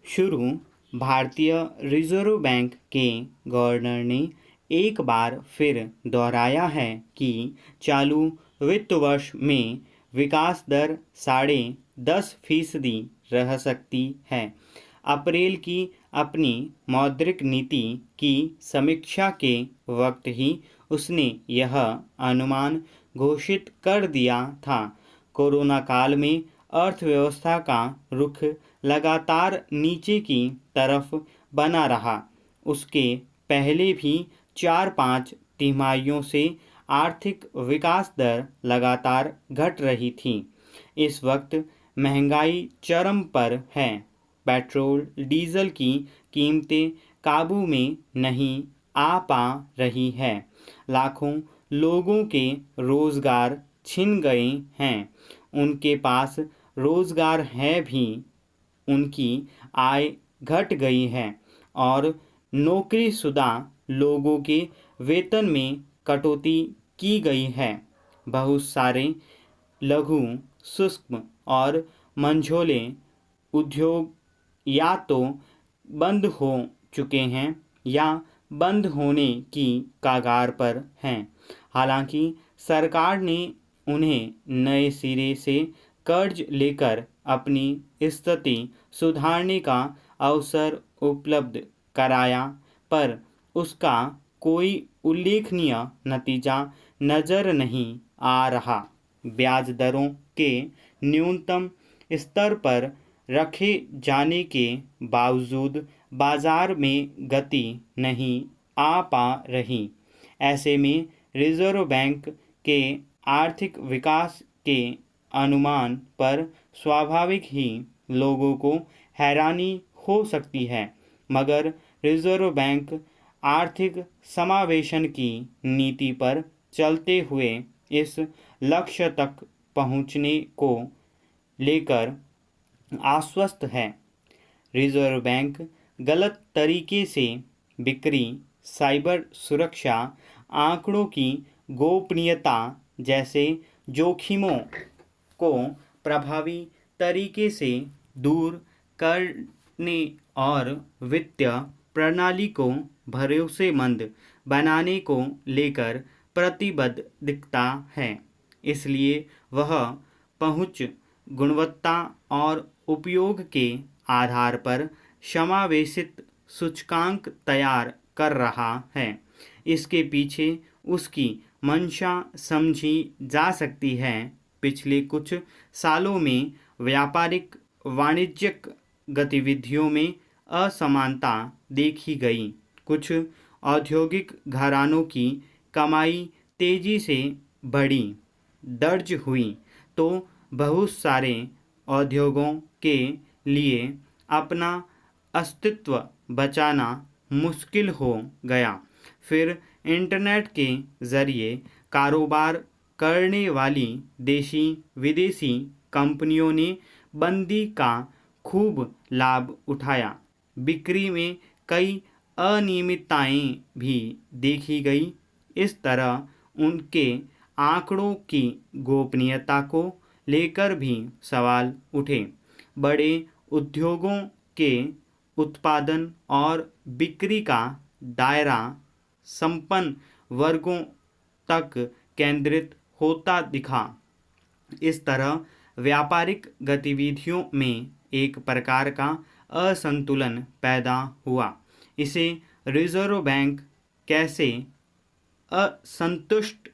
शुरू भारतीय reserve bank के गवर्नर ने एक बार फिर दोहराया है कि चालू वित्त वर्ष में विकास दर 10.5% रह सकती है। अप्रैल की अपनी मौद्रिक नीति की समीक्षा के वक्त ही उसने यह अनुमान घोषित कर दिया था। कोरोना काल में अर्थव्यवस्था का रुख लगातार नीचे की तरफ बना रहा। उसके पहले भी 4-5 तिमाहियों से आर्थिक विकास दर लगातार घट रही थी। इस वक्त महंगाई चरम पर है। पेट्रोल डीजल की कीमतें काबू में नहीं आ पा रही है। लाखों लोगों के रोजगार छिन गए हैं। उनके पास रोजगार है भी उनकी आय घट गई है और नौकरीशुदा लोगों के वेतन में कटौती की गई है। बहुत सारे लघु, सूक्ष्म और मंझोले उद्योग या तो बंद हो चुके हैं या बंद होने की कगार पर हैं। हालांकि सरकार ने उन्हें नए सिरे से कर्ज लेकर अपनी स्थिति सुधारने का अवसर उपलब्ध कराया, पर उसका कोई उल्लेखनीय नतीजा नजर नहीं आ रहा। ब्याज दरों के न्यूनतम स्तर पर रखे जाने के बावजूद बाजार में गति नहीं आ पा रही। ऐसे में रिजर्व बैंक के आर्थिक विकास के अनुमान पर स्वाभाविक ही लोगों को हैरानी हो सकती है, मगर रिजर्व बैंक आर्थिक समावेशन की नीति पर चलते हुए इस लक्ष्य तक पहुंचने को लेकर आश्वस्त है। रिजर्व बैंक गलत तरीके से बिक्री, साइबर सुरक्षा, आंकड़ों की गोपनीयता जैसे जोखिमों को प्रभावी तरीके से दूर करने और वित्तीय प्रणाली को भरोसेमंद बनाने को लेकर प्रतिबद्ध दिखता है। इसलिए वह पहुंच, गुणवत्ता और उपयोग के आधार पर समावेशित सूचकांक तैयार कर रहा है। इसके पीछे उसकी मंशा समझी जा सकती है। पिछले कुछ सालों में व्यापारिक वाणिज्यिक गतिविधियों में असमानता देखी गई। कुछ औद्योगिक घरानों की कमाई तेजी से बढ़ी दर्ज हुई, तो बहुत सारे उद्योगों के लिए अपना अस्तित्व बचाना मुश्किल हो गया। फिर इंटरनेट के जरिए कारोबार करने वाली देशी विदेशी कंपनियों ने मंदी का खूब लाभ उठाया। बिक्री में कई अनियमितताएं भी देखी गई। इस तरह उनके आंकड़ों की गोपनीयता को लेकर भी सवाल उठे। बड़े उद्योगों के उत्पादन और बिक्री का दायरा संपन्न वर्गों तक केंद्रित होता दिखा। इस तरह व्यापारिक गतिविधियों में एक प्रकार का असंतुलन पैदा हुआ। इसे रिजर्व बैंक कैसे असंतुष्ट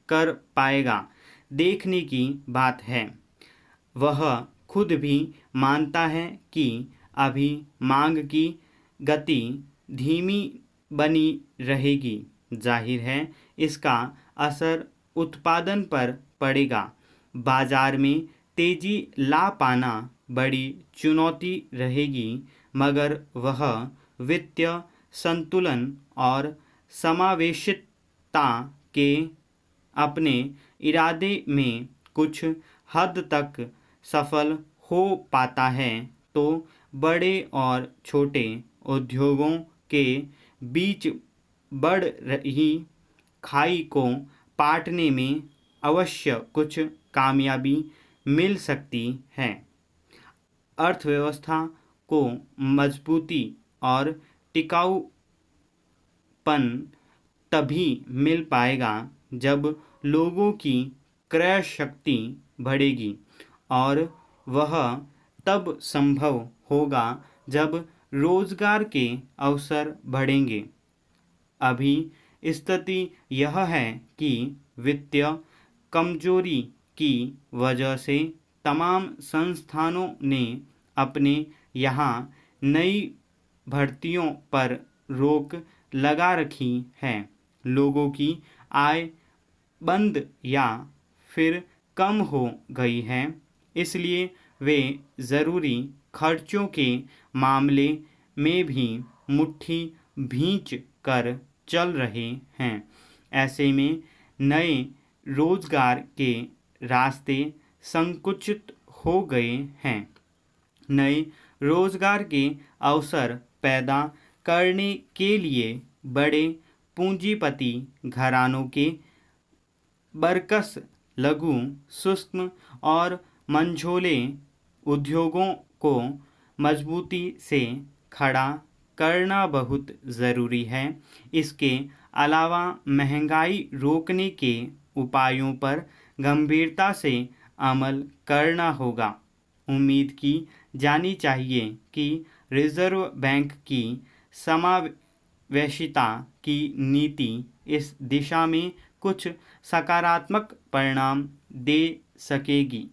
कर पाएगा, देखने की बात है। वह खुद भी मानता है कि अभी मांग की गति धीमी बनी रहेगी। जाहिर है इसका असर उत्पादन पर पड़ेगा। बाजार में तेजी ला पाना बड़ी चुनौती रहेगी, मगर वह वित्तीय संतुलन और समावेशितता के अपने इरादे में कुछ हद तक सफल हो पाता है, तो बड़े और छोटे उद्योगों के बीच बढ़ रही खाई को पाटने में अवश्य कुछ कामयाबी मिल सकती है। अर्थव्यवस्था को मजबूती और टिकाऊपन तभी मिल पाएगा जब लोगों की क्रय शक्ति बढ़ेगी, और वह तब संभव होगा जब रोजगार के अवसर बढ़ेंगे। अभी स्थिति यह है कि वित्तीय कमजोरी की वजह से तमाम संस्थानों ने अपने यहाँ नई भर्तियों पर रोक लगा रखी है। लोगों की आय बंद या फिर कम हो गई है, इसलिए वे ज़रूरी खर्चों के मामले में भी मुट्ठी भींच कर चल रहे हैं। ऐसे में नए रोजगार के रास्ते संकुचित हो गए हैं। नए रोजगार के अवसर पैदा करने के लिए बड़े पूंजीपति घरानों के बरकस लघु, सूक्ष्म और मंझोले उद्योगों को मजबूती से खड़ा करना बहुत ज़रूरी है। इसके अलावा महंगाई रोकने के उपायों पर गंभीरता से अमल करना होगा। उम्मीद की जानी चाहिए कि रिजर्व बैंक की समावेशिता की नीति इस दिशा में कुछ सकारात्मक परिणाम दे सकेगी।